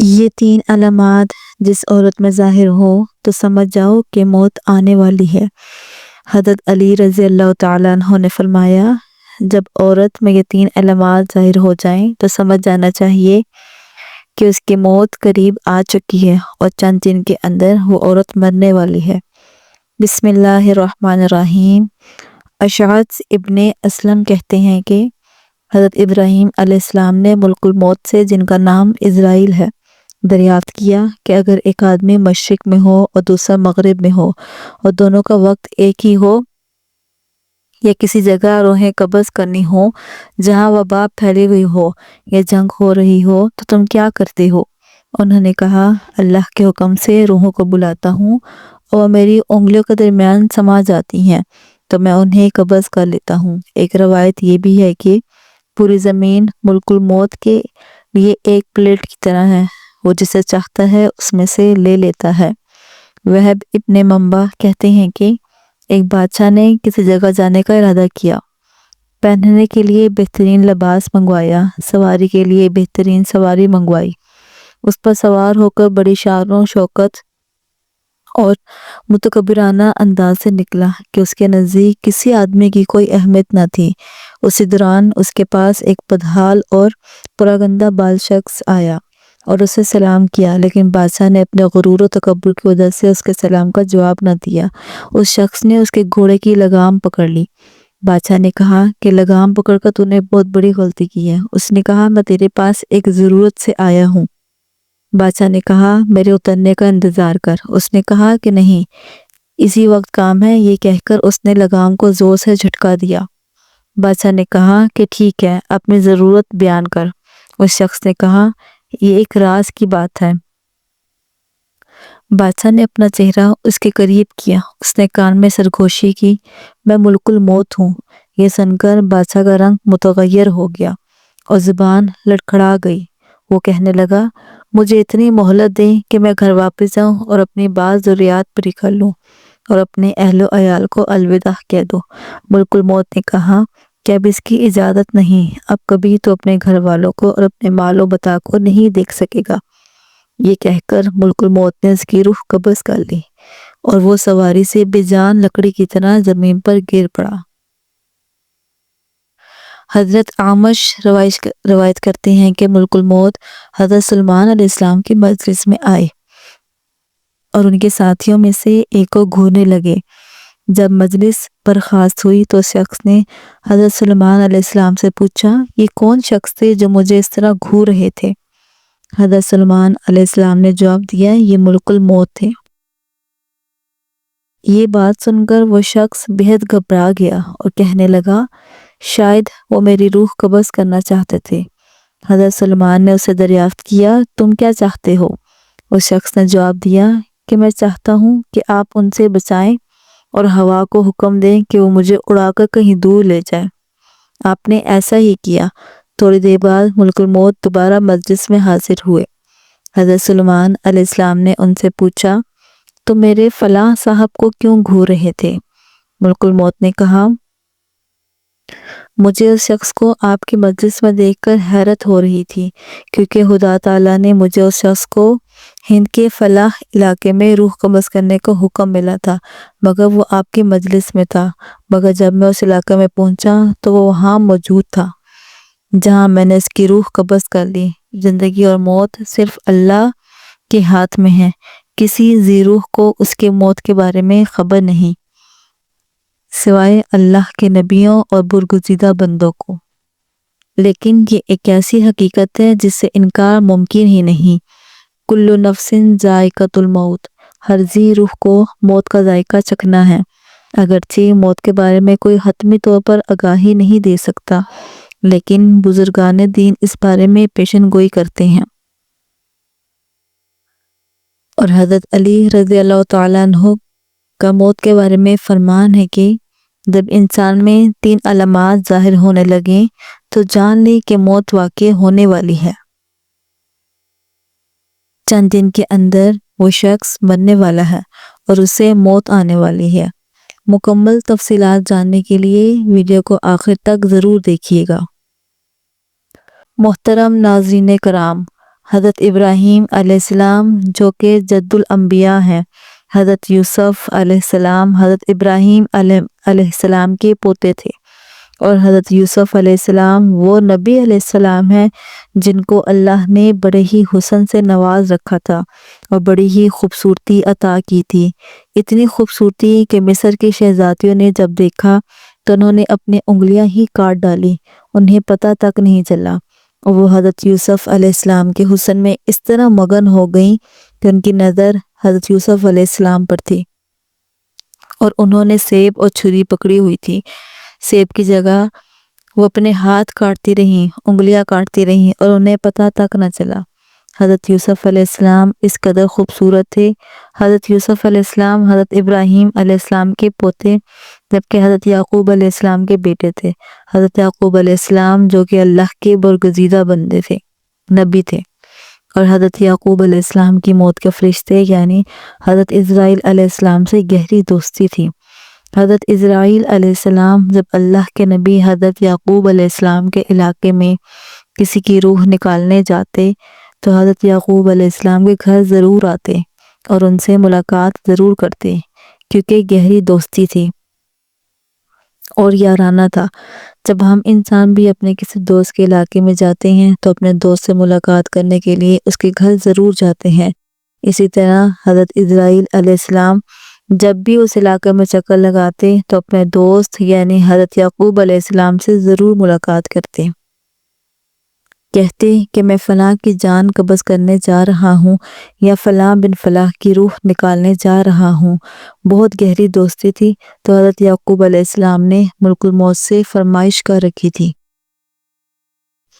یہ 3 علامات جس عورت میں ظاہر ہو تو سمجھ جاؤ کہ موت آنے والی ہے۔ حضرت علی رضی اللہ تعالیٰ عنہ نے فرمایا، جب عورت میں یہ 3 علامات ظاہر ہو جائیں تو سمجھ جانا چاہیے کہ اس کی موت قریب آ چکی ہے اور چند دن کے اندر وہ عورت مرنے والی ہے۔ بسم اللہ الرحمن الرحیم۔ اشعث ابن اسلم کہتے ہیں کہ حضرت ابراہیم علیہ السلام نے ملک الموت سے، جن کا نام عزرائیل ہے، دریافت کیا کہ اگر ایک آدمی مشرق میں ہو اور دوسرا مغرب میں ہو اور دونوں کا وقت ایک ہی ہو، یا کسی جگہ روحیں قبض کرنی ہو جہاں وبا پھیلی ہوئی ہو یا جنگ ہو رہی ہو، تو تم کیا کرتے ہو؟ انہوں نے کہا، اللہ کے حکم سے روحوں کو بلاتا ہوں اور میری انگلیوں کے درمیان سما جاتی ہیں تو میں انہیں قبض کر لیتا ہوں۔ ایک روایت یہ بھی ہے کہ پوری زمین ملک الموت کے لیے ایک پلیٹ کی طرح ہے، وہ جسے چاہتا ہے اس میں سے لے لیتا ہے۔ وہب ابن منبع کہتے ہیں کہ ایک بادشاہ نے کسی جگہ جانے کا ارادہ کیا، پہننے کے لیے بہترین لباس منگوایا، سواری کے لیے بہترین سواری منگوائی، اس پر سوار ہو کر بڑی شان و شوکت اور متکبرانہ انداز سے نکلا کہ اس کے نزدیک کسی آدمی کی کوئی اہمیت نہ تھی۔ اسی دوران اس کے پاس ایک بدحال اور پراگندہ بال شخص آیا اور اسے سلام کیا، لیکن بادشاہ نے اپنے غرور و تکبر کی وجہ سے اس کے سلام کا جواب نہ دیا۔ اس شخص نے اس کے گھوڑے کی لگام پکڑ لی۔ بادشاہ نے کہا کہ لگام پکڑ کر تو نے بہت بڑی غلطی کی ہے۔ اس نے کہا، میں تیرے پاس ایک ضرورت سے آیا ہوں۔ بادشاہ نے کہا، میرے اترنے کا انتظار کر۔ اس نے کہا کہ نہیں، اسی وقت کام ہے۔ یہ کہہ کر اس نے لگام کو زور سے جھٹکا دیا۔ بادشاہ نے کہا کہ ٹھیک ہے، اپنی ضرورت بیان کر۔ اس شخص نے کہا، یہ ایک راز کی بات ہے۔ بادشاہ نے اپنا چہرہ اس کے قریب کیا، اس نے کان میں سرگوشی کی، میں ملک الموت ہوں۔ یہ سن کر بادشاہ کا رنگ متغیر ہو گیا اور زبان لڑکھڑا گئی۔ وہ کہنے لگا، مجھے اتنی مہلت دیں کہ میں گھر واپس جاؤں اور اپنی بعض ضروریات پوری کر لوں اور اپنے اہل و عیال کو الوداع کہہ دوں۔ ملک الموت نے کہا کہ اب اس کی اجازت نہیں، اب کبھی تو اپنے گھر والوں کو اور اپنے مال و متاع کو نہیں دیکھ سکے گا۔ یہ کہہ کر ملک الموت نے اس کی روح قبض کر لی اور وہ سواری سے بے جان لکڑی کی طرح زمین پر گر پڑا۔ حضرت اعمش روایت کرتے ہیں کہ ملک الموت حضرت سلمان علیہ السلام کی مجلس میں آئے اور ان کے ساتھیوں میں سے ایک کو گھورنے لگے۔ جب مجلس برخاست ہوئی تو شخص نے حضرت سلمان علیہ السلام سے پوچھا، یہ کون شخص تھے جو مجھے اس طرح گھور رہے تھے؟ حضرت سلمان علیہ السلام نے جواب دیا، یہ ملک الموت تھے۔ یہ بات سن کر وہ شخص بہت گھبرا گیا اور کہنے لگا، شاید وہ میری روح قبض کرنا چاہتے تھے۔ حضرت سلمان نے اسے دریافت کیا، تم کیا چاہتے ہو؟ اس شخص نے جواب دیا کہ میں چاہتا ہوں کہ آپ ان سے بچائیں اور ہوا کو حکم دیں کہ وہ مجھے اڑا کر کہیں دور لے جائے۔ آپ نے ایسا ہی کیا۔ تھوڑی دیر بعد ملک الموت دوبارہ مجلس میں حاضر ہوئے۔ حضرت سلمان علیہ السلام نے ان سے پوچھا، تو میرے فلاں صاحب کو کیوں گھور رہے تھے؟ ملک الموت نے کہا، مجھے اس شخص کو آپ کی مجلس میں دیکھ کر حیرت ہو رہی تھی، کیونکہ خدا تعالیٰ نے مجھے اس شخص کو ہند کے فلاں علاقے میں روح قبض کرنے کا حکم ملا تھا، مگر وہ آپ کی مجلس میں تھا۔ مگر جب میں اس علاقے میں پہنچا تو وہ وہاں موجود تھا جہاں میں نے اس کی روح قبض کر لی۔ زندگی اور موت صرف اللہ کے ہاتھ میں ہے، کسی ذی روح کو اس کے موت کے بارے میں خبر نہیں، سوائے اللہ کے نبیوں اور برگزیدہ بندوں کو۔ لیکن یہ ایک ایسی حقیقت ہے جس سے انکار ممکن ہی نہیں۔ کل نفس ذائقۃ الموت، ہر ذی روح کو موت کا ذائقہ چکھنا ہے۔ اگرچہ موت کے بارے میں کوئی حتمی طور پر آگاہی نہیں دے سکتا، لیکن بزرگان دین اس بارے میں پیشن گوئی کرتے ہیں۔ اور حضرت علی رضی اللہ تعالیٰ عنہ کا موت کے بارے میں فرمان ہے کہ جب انسان میں 3 علامات ظاہر ہونے لگیں تو جان لے کہ موت واقع ہونے والی ہے۔ چند دن کے اندر وہ شخص مرنے والا ہے اور اسے موت آنے والی ہے۔ مکمل تفصیلات جاننے کے لیے ویڈیو کو آخر تک ضرور دیکھیے گا۔ محترم ناظرین کرام، حضرت ابراہیم علیہ السلام جو کہ جد الانبیاء ہیں، حضرت یوسف علیہ السلام حضرت ابراہیم علیہ السلام کے پوتے تھے، اور حضرت یوسف علیہ السلام وہ نبی علیہ السلام ہیں جن کو اللہ نے بڑے ہی حسن سے نواز رکھا تھا اور بڑی ہی خوبصورتی عطا کی تھی، اتنی خوبصورتی کہ مصر کی شہزادیوں نے جب دیکھا تو انہوں نے اپنی انگلیاں ہی کاٹ ڈالی، انہیں پتہ تک نہیں چلا، اور وہ حضرت یوسف علیہ السلام کے حسن میں اس طرح مگن ہو گئیں کہ ان کی نظر حضرت یوسف علیہ السلام پر تھی، اور انہوں نے سیب اور چھری پکڑی ہوئی تھی، سیب کی جگہ وہ اپنے ہاتھ کاٹتی رہیں، انگلیاں کاٹتی رہیں، اور انہیں پتہ تک نہ چلا۔ حضرت یوسف علیہ السلام اس قدر خوبصورت تھے۔ حضرت یوسف علیہ السلام حضرت ابراہیم علیہ السلام کے پوتے، جبکہ حضرت یعقوب علیہ السلام کے بیٹے تھے۔ حضرت یعقوب علیہ السلام جو کہ اللہ کے برگزیدہ بندے تھے، نبی تھے، اور حضرت یعقوب علیہ السلام کی موت کے فرشتے یعنی حضرت اسرائیل علیہ السلام سے گہری دوستی تھی۔ حضرت اسرائیل علیہ السلام جب اللہ کے نبی حضرت یعقوب علیہ السلام کے علاقے میں کسی کی روح نکالنے جاتے تو حضرت یعقوب علیہ السلام کے گھر ضرور آتے اور ان سے ملاقات ضرور کرتے، کیونکہ گہری دوستی تھی اور یارانہ تھا۔ جب ہم انسان بھی اپنے کسی دوست کے علاقے میں جاتے ہیں تو اپنے دوست سے ملاقات کرنے کے لیے اس کے گھر ضرور جاتے ہیں۔ اسی طرح حضرت اسرائیل علیہ السلام جب بھی اس علاقے میں چکر لگاتے تو اپنے دوست یعنی حضرت یعقوب علیہ السلام سے ضرور ملاقات کرتے، کہتے کہ میں فلاں کی جان قبض کرنے جا رہا ہوں یا فلاں بن فلاں کی روح نکالنے جا رہا ہوں۔ بہت گہری دوستی تھی، تو حضرت یعقوب علیہ السلام نے ملک الموت سے فرمائش کر رکھی تھی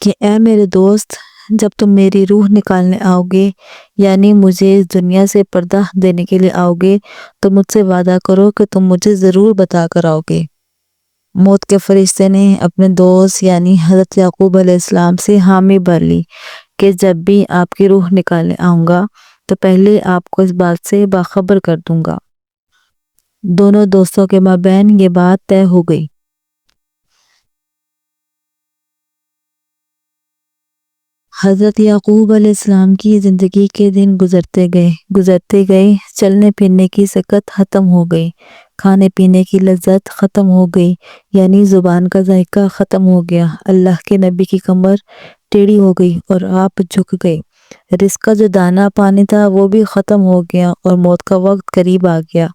کہ اے میرے دوست، جب تم میری روح نکالنے آؤ گے یعنی مجھے اس دنیا سے پردہ دینے کے لیے آؤ گے تو مجھ سے وعدہ کرو کہ تم مجھے ضرور بتا کر آؤ گے۔ موت کے فرشتے نے اپنے دوست یعنی حضرت یعقوب علیہ السلام سے حامی بھر لی کہ جب بھی آپ کی روح نکالنے آؤں گا تو پہلے آپ کو اس بات سے باخبر کر دوں گا۔ دونوں دوستوں کے مابین یہ بات طے ہو گئی۔ حضرت یعقوب علیہ السلام کی زندگی کے دن گزرتے گئے، چلنے پھرنے کی سکت ختم ہو گئی، کھانے پینے کی لذت ختم ہو گئی، یعنی زبان کا ذائقہ ختم ہو گیا، اللہ کے نبی کی کمر ٹیڑھی ہو گئی اور آپ جھک گئے، رزق کا جو دانہ پانی تھا وہ بھی ختم ہو گیا اور موت کا وقت قریب آ گیا۔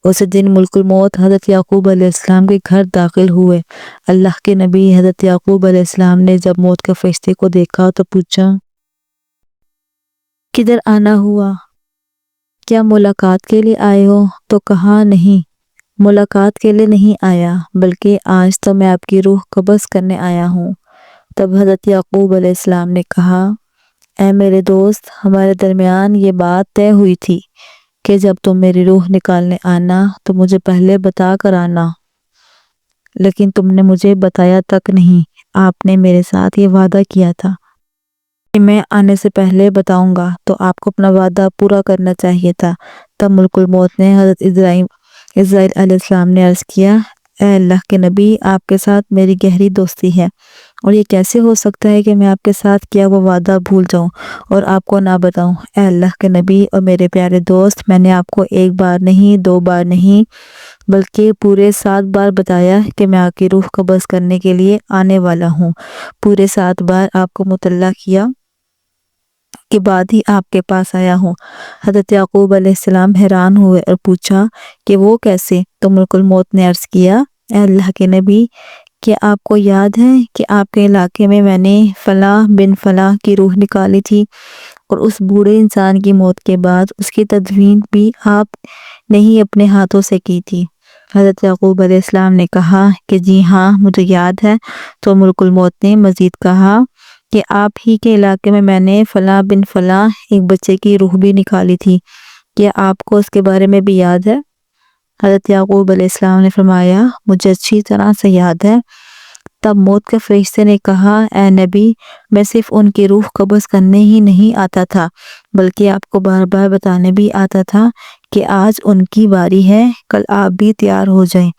اس دن ملک الموت حضرت یعقوب علیہ السلام کے گھر داخل ہوئے۔ اللہ کے نبی حضرت یعقوب علیہ السلام نے جب موت کے فرشتے کو دیکھا تو پوچھا، کدھر آنا ہوا؟ کیا ملاقات کے لیے آئے ہو؟ تو کہا نہیں، ملاقات کے لیے نہیں آیا، بلکہ آج تو میں آپ کی روح قبض کرنے آیا ہوں۔ تب حضرت یعقوب علیہ السلام نے کہا، اے میرے دوست، ہمارے درمیان یہ بات طے ہوئی تھی کہ جب تم میری روح نکالنے آنا تو مجھے پہلے بتا کر آنا، لیکن تم نے مجھے بتایا تک نہیں۔ آپ نے میرے ساتھ یہ وعدہ کیا تھا کہ میں آنے سے پہلے بتاؤں گا، تو آپ کو اپنا وعدہ پورا کرنا چاہیے تھا۔ تب ملک الموت نے حضرت اسرائیل علیہ السلام نے عرض کیا، اے اللہ کے نبی، آپ کے ساتھ میری گہری دوستی ہے، اور یہ کیسے ہو سکتا ہے کہ میں آپ کے ساتھ کیا وہ وعدہ بھول جاؤں اور آپ کو نہ بتاؤں؟ اے اللہ کے نبی اور میرے پیارے دوست، میں نے آپ کو ایک بار نہیں، دو بار نہیں، بلکہ پورے 7 بار بتایا کہ میں آپ کی روح قبض کرنے کے لیے آنے والا ہوں۔ پورے 7 بار آپ کو مطلع کیا کے بعد ہی آپ کے پاس آیا ہوں۔ حضرت یعقوب علیہ السلام حیران ہوئے اور پوچھا کہ وہ کیسے؟ تو ملک الموت نے عرض کیا، اے اللہ کے نبی، کیا آپ کو یاد ہے کہ آپ کے علاقے میں نے فلاں بن فلاں کی روح نکالی تھی، اور اس بوڑھے انسان کی موت کے بعد اس کی تدفین بھی آپ نے ہی اپنے ہاتھوں سے کی تھی؟ حضرت یعقوب علیہ السلام نے کہا کہ جی ہاں، مجھے یاد ہے۔ تو ملک الموت نے مزید کہا کہ آپ ہی کے علاقے میں نے فلاں بن فلاں ایک بچے کی روح بھی نکالی تھی، کیا آپ کو اس کے بارے میں بھی یاد ہے؟ حضرت یعقوب علیہ السلام نے فرمایا، مجھے اچھی طرح سے یاد ہے۔ تب موت کے فرشتے نے کہا، اے نبی، میں صرف ان کی روح قبض کرنے ہی نہیں آتا تھا، بلکہ آپ کو بار بار بتانے بھی آتا تھا کہ آج ان کی باری ہے، کل آپ بھی تیار ہو جائیں۔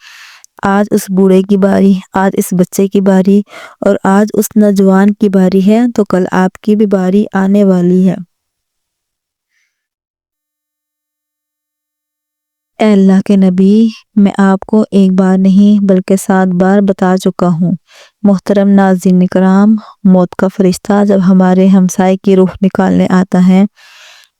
آج اس بوڑھے کی باری، آج اس بچے کی باری اور آج اس نوجوان کی باری ہے، تو کل آپ کی بھی باری آنے والی ہے۔ اے اللہ کے نبی، میں آپ کو ایک بار نہیں بلکہ 7 بار بتا چکا ہوں۔ محترم ناظرین کرام، موت کا فرشتہ جب ہمارے ہمسائے کی روح نکالنے آتا ہے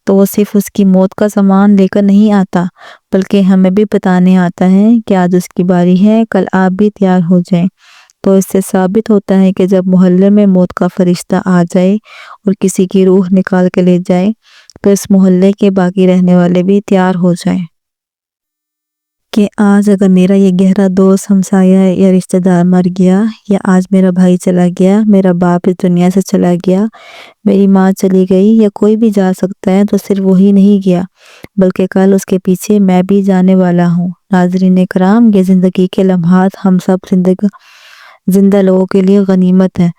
تو وہ صرف اس کی موت کا سامان لے کر نہیں آتا، بلکہ ہمیں بھی بتانے آتا ہے کہ آج اس کی باری ہے، کل آپ بھی تیار ہو جائیں۔ تو اس سے ثابت ہوتا ہے کہ جب محلے میں موت کا فرشتہ آ جائے اور کسی کی روح نکال کے لے جائے تو اس محلے کے باقی رہنے والے بھی تیار ہو جائیں کہ آج اگر میرا یہ گہرا دوست، ہمسایہ یا رشتہ دار مر گیا، یا آج میرا بھائی چلا گیا، میرا باپ اس دنیا سے چلا گیا، میری ماں چلی گئی، یا کوئی بھی جا سکتا ہے، تو صرف وہی نہیں گیا بلکہ کل اس کے پیچھے میں بھی جانے والا ہوں۔ ناظرین کرام، یہ زندگی کے لمحات ہم سب زندہ لوگوں کے لیے غنیمت ہیں،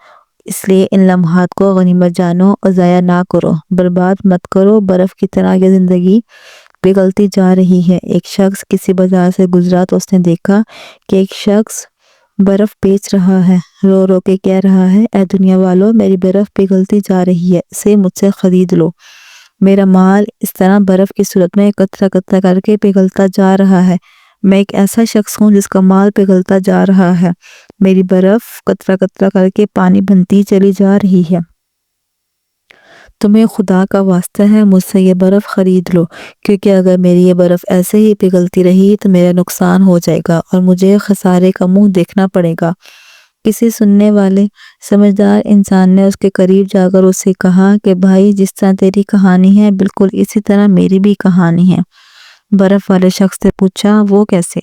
اس لیے ان لمحات کو غنیمت جانو اور ضائع نہ کرو، برباد مت کرو۔ برف کی طرح یہ زندگی پگھلتی جا رہی ہے۔ ایک شخص کسی بازار سے گزرا تو اس نے دیکھا کہ ایک شخص برف بیچ رہا ہے، رو رو کے کہہ رہا ہے، اے دنیا والو، میری برف پگھلتی جا رہی ہے، اسے مجھ سے خرید لو۔ میرا مال اس طرح برف کی صورت میں قطرہ قطرہ کر کے پگھلتا جا رہا ہے۔ میں ایک ایسا شخص ہوں جس کا مال پگھلتا جا رہا ہے، میری برف قطرہ قطرہ کر کے پانی بنتی چلی جا رہی ہے۔ تمہیں خدا کا واسطہ ہے، مجھ سے یہ برف خرید لو، کیونکہ اگر میری یہ برف ایسے ہی پگھلتی رہی تو میرا نقصان ہو جائے گا اور مجھے خسارے کا منہ دیکھنا پڑے گا۔ کسی سننے والے سمجھدار انسان نے اس کے قریب جا کر اس سے کہا کہ بھائی، جس طرح تیری کہانی ہے بالکل اسی طرح میری بھی کہانی ہے۔ برف والے شخص سے پوچھا، وہ کیسے؟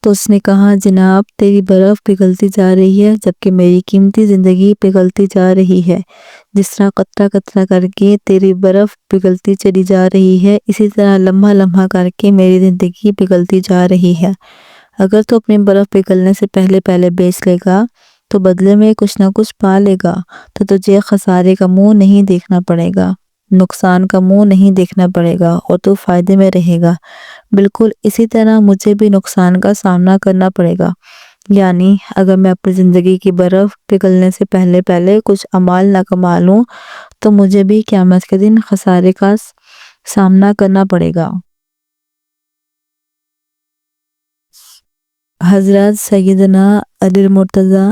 تو اس نے کہا، جناب، تیری برف پگھلتی جا رہی ہے جبکہ میری قیمتی زندگی پگھلتی جا رہی ہے۔ جس طرح قطرہ قطرہ کر کے تیری برف پگھلتی چلی جا رہی ہے، اسی طرح لمحہ لمحہ کر کے میری زندگی پگھلتی جا رہی ہے۔ اگر تو اپنی برف پگھلنے سے پہلے پہلے بیچ لے گا تو بدلے میں کچھ نہ کچھ پا لے گا، تو تجھے خسارے کا منہ نہیں دیکھنا پڑے گا، نقصان کا منہ نہیں دیکھنا پڑے گا، اور تو فائدے میں رہے گا۔ بالکل اسی طرح مجھے بھی نقصان کا سامنا کرنا پڑے گا، یعنی اگر میں اپنی زندگی کی برف پگھلنے سے پہلے پہلے کچھ اعمال نہ کما لوں تو مجھے بھی قیامت کے دن خسارے کا سامنا کرنا پڑے گا۔ حضرت سیدنا علی مرتضیٰ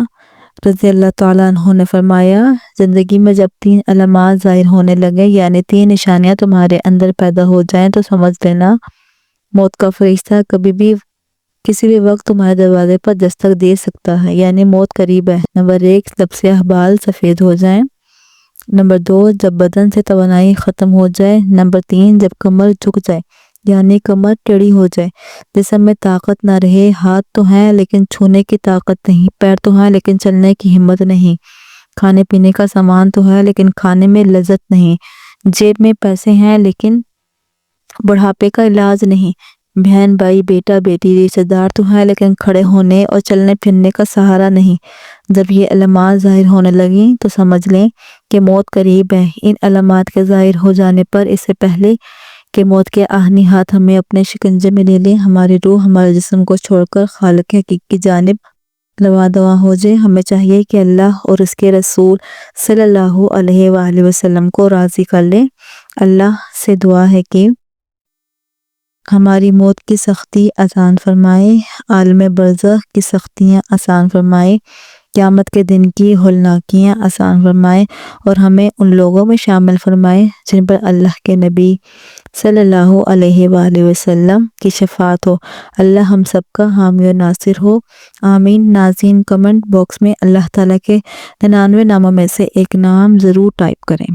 رضی اللہ تعالیٰ عنہ نے فرمایا، زندگی میں جب 3 علامات ظاہر ہونے لگے، یعنی 3 نشانیاں تمہارے اندر پیدا ہو جائیں، تو سمجھ لینا موت کا فرشتہ کبھی بھی کسی بھی وقت تمہارے دروازے پر دستک دے سکتا ہے، یعنی موت قریب ہے۔ نمبر 1، جب سے احبال سفید ہو جائیں۔ نمبر 2، جب بدن سے توانائی ختم ہو جائے۔ نمبر 3، جب کمر جھک جائے، یعنی کمر ٹیڑھی ہو جائے، جسم میں طاقت نہ رہے، ہاتھ تو ہیں لیکن چھونے کی طاقت نہیں، پیر تو ہیں لیکن چلنے کی ہمت نہیں، کھانے پینے کا سامان تو ہے لیکن کھانے میں لذت نہیں، جیب میں پیسے ہیں لیکن بڑھاپے کا علاج نہیں، بہن بھائی بیٹا بیٹی رشتہ دار تو ہیں لیکن کھڑے ہونے اور چلنے پھرنے کا سہارا نہیں۔ جب یہ علامات ظاہر ہونے لگیں تو سمجھ لیں کہ موت قریب ہے۔ ان علامات کے ظاہر ہو جانے پر اس سے پہلے کہ موت کے آہنی ہاتھ ہمیں اپنے شکنجے میں لے لیں، ہماری روح ہمارے جسم کو چھوڑ کر خالق حقیقی کی جانب رواں دواں ہو جائے، ہمیں چاہیے کہ اللہ اور اس کے رسول صلی اللہ علیہ وآلہ وسلم کو راضی کر لیں۔ اللہ سے دعا ہے کہ ہماری موت کی سختی آسان فرمائے، عالم برزخ کی سختیاں آسان فرمائے، قیامت کے دن کی ہولناکیاں آسان فرمائے، اور ہمیں ان لوگوں میں شامل فرمائے جن پر اللہ کے نبی صلی اللہ علیہ وآلہ وسلم کی شفاعت ہو۔ اللہ ہم سب کا حامی و ناصر ہو، آمین۔ ناظرین، کمنٹ باکس میں اللہ تعالیٰ کے 99 ناموں میں سے ایک نام ضرور ٹائپ کریں۔